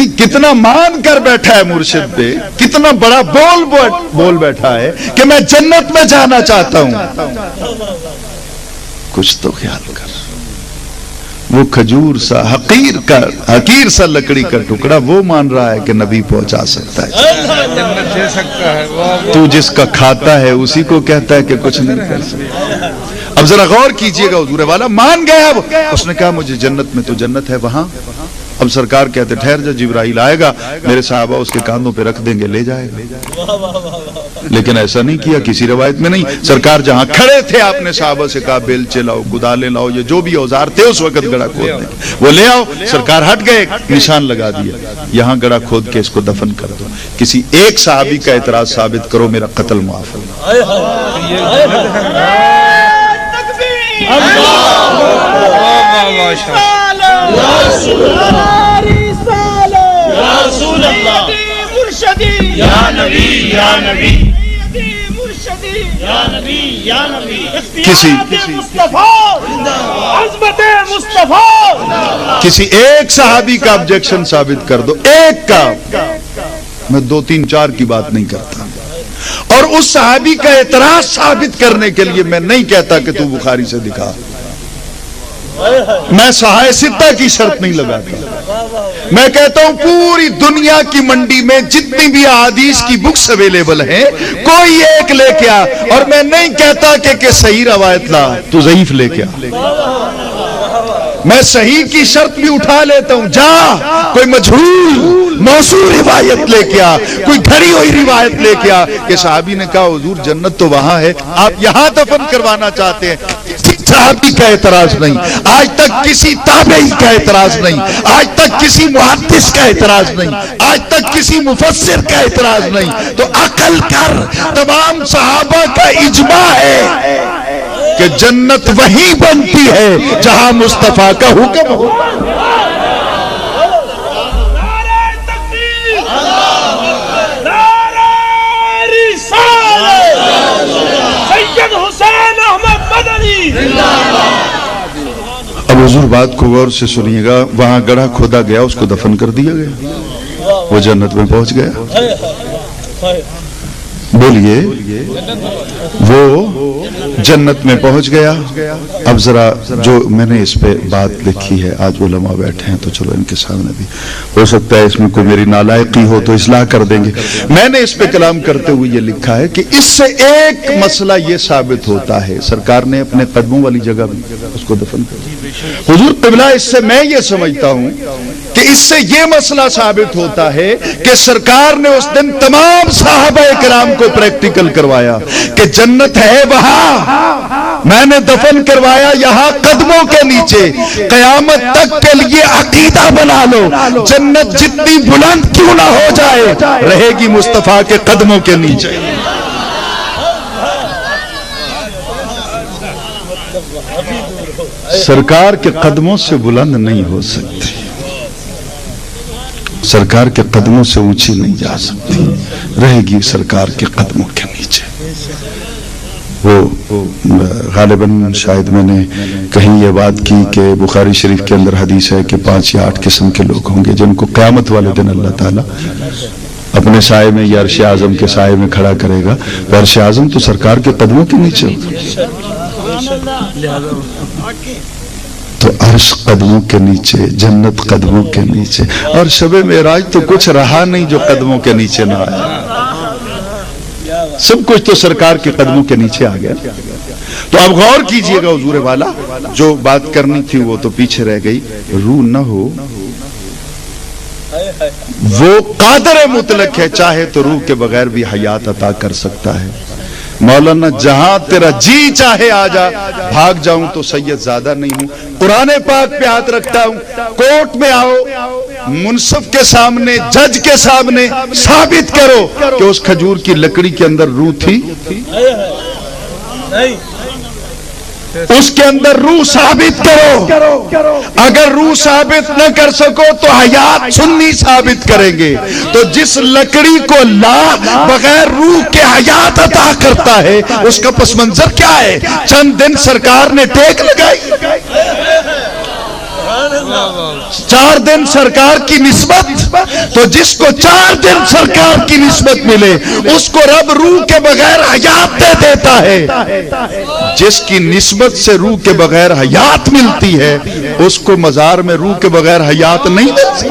یعنی کتنا مان کر بیٹھا ہے مرشد پہ، کتنا بڑا بول بیٹھا ہے کہ میں جنت میں جانا چاہتا ہوں۔ کچھ تو خیال کر، وہ کھجور سا حقیر سا لکڑی کا ٹکڑا وہ مان رہا ہے کہ نبی پہنچا سکتا ہے، جنت دے سکتا ہے، تو جس کا کھاتا ہے اسی کو کہتا ہے کہ کچھ نہیں کر سکتا۔ اب ذرا غور کیجئے گا، حضور والا مان گیا، اس نے کہا مجھے جنت میں تو جنت ہے وہاں۔ اب سرکار کہتے ٹھہر جا، جبرائیل آئے گا، میرے صحابہ اس کے کاندھوں پہ رکھ دیں گے، لے جائے گا۔ لیکن ایسا نہیں کیا، کسی روایت میں نہیں۔ سرکار جہاں کھڑے تھے آپ نے صحابہ سے کہا بیلچے لاؤ، گدالے لاؤ، یہ جو بھی اوزار تھے اس وقت گڑھا کھودنے کے، وہ لے آؤ۔ سرکار ہٹ گئے، نشان لگا دیا، یہاں گڑھا کھود کے اس کو دفن کر دو۔ کسی ایک صحابی کا اعتراض ثابت کرو، میرا قتل معاف ہے۔ کسی ایک صحابی کا آبجیکشن ثابت کر دو، ایک کا، میں 2 3 4 کی بات نہیں کرتا، اور اس صحابی کا اعتراض ثابت کرنے کے لیے میں نہیں کہتا کہ تو بخاری سے دکھا، میں صحائح ستہ کی شرط نہیں لگاتا، میں کہتا ہوں پوری دنیا کی منڈی میں جتنی بھی احادیث کی بکس اویلیبل ہیں کوئی ایک لے کے آ، اور میں نہیں کہتا کہ صحیح روایت لا، تو ضعیف لے کے آ۔ میں صحیح کی شرط بھی اٹھا لیتا ہوں، جا کوئی مجہول موصول روایت لے کے آ، کوئی گھڑی ہوئی روایت لے کے آ کہ صحابی نے کہا حضور جنت تو وہاں ہے، آپ یہاں دفن کروانا چاہتے ہیں۔ صحابی کا اعتراض نہیں، آج تک کسی تابعی کا اعتراض نہیں، آج تک کسی محدث کا اعتراض نہیں، آج تک کسی مفسر کا اعتراض نہیں، تو عقل کر، تمام صحابہ کا اجماع ہے کہ جنت وہیں بنتی ہے جہاں مصطفیٰ کا حکم ہو۔ اب حضور بات کو غور سے سنیے گا، وہاں گڑھا کھودا گیا، اس کو دفن کر دیا گیا، وہ جنت میں پہنچ گیا۔ بولیے، وہ جنت میں پہنچ گیا۔ اب ذرا جو میں نے اس پہ بات لکھی ہے، آج علماء بیٹھے ہیں تو چلو ان کے سامنے بھی ہو سکتا ہے اس میں کوئی میری نالائقی ہو تو اصلاح کر دیں گے۔ میں نے اس پہ کلام کرتے ہوئے یہ لکھا ہے کہ اس سے ایک مسئلہ یہ ثابت ہوتا ہے، سرکار نے اپنے قدموں والی جگہ بھی اس کو دفن کر دیا۔ حضور قبلہ اس سے میں یہ سمجھتا ہوں کہ اس سے یہ مسئلہ ثابت ہوتا ہے کہ سرکار نے اس دن تمام صحابہ کرام کو پریکٹیکل کروایا کہ جنت ہے وہاں، میں نے دفن کروایا یہاں قدموں کے نیچے، قیامت تک کے لیے عقیدہ بنا لو، جنت جتنی بلند کیوں نہ ہو جائے رہے گی مصطفیٰ کے قدموں کے نیچے۔ سرکار کے قدموں سے بلند نہیں ہو سکتی، سرکار کے قدموں سے اونچی نہیں جا سکتی، رہے گی سرکار کے قدموں کے نیچے۔ وہ غالباً شاید میں نے کہیں یہ بات کی کہ بخاری شریف کے اندر حدیث ہے کہ 5 یا 8 قسم کے لوگ ہوں گے جن کو قیامت والے دن اللہ تعالیٰ اپنے سائے میں یا عرش اعظم کے سائے میں کھڑا کرے گا، تو عرش اعظم تو سرکار کے قدموں کے نیچے ہوگا، تو عرش قدموں کے نیچے، جنت قدموں کے نیچے، اور شب معراج تو کچھ رہا نہیں جو قدموں کے نیچے نہ آیا، سب کچھ تو سرکار کے قدموں کے نیچے آ گیا۔ تو اب غور کیجئے گا حضور والا، جو بات کرنی تھی وہ تو پیچھے رہ گئی، روح نہ ہو، وہ قادر مطلق ہے، چاہے تو روح کے بغیر بھی حیات عطا کر سکتا ہے۔ مولانا جہاں تیرا جی چاہے آ جا، بھاگ جاؤں تو سید زیادہ نہیں ہوں، قرآن پاک پہ ہاتھ رکھتا ہوں، کورٹ میں آؤ، منصف کے سامنے، جج کے سامنے ثابت کرو کہ اس کھجور کی لکڑی کے اندر روح تھی، اس کے اندر روح ثابت کرو، اگر روح ثابت نہ کر سکو تو حیات سنی ثابت کریں گے۔ تو جس لکڑی کو لا بغیر روح کے حیات عطا کرتا ہے اس کا پس منظر کیا ہے؟ چند دن سرکار نے ٹیک لگائی، 4 دن سرکار کی نسبت، تو جس کو 4 دن سرکار کی نسبت ملے اس کو رب روح کے بغیر حیات دے دیتا ہے. جس کی نسبت سے روح کے بغیر حیات ملتی ہے اس کو مزار میں روح کے بغیر حیات نہیں مل سکتی.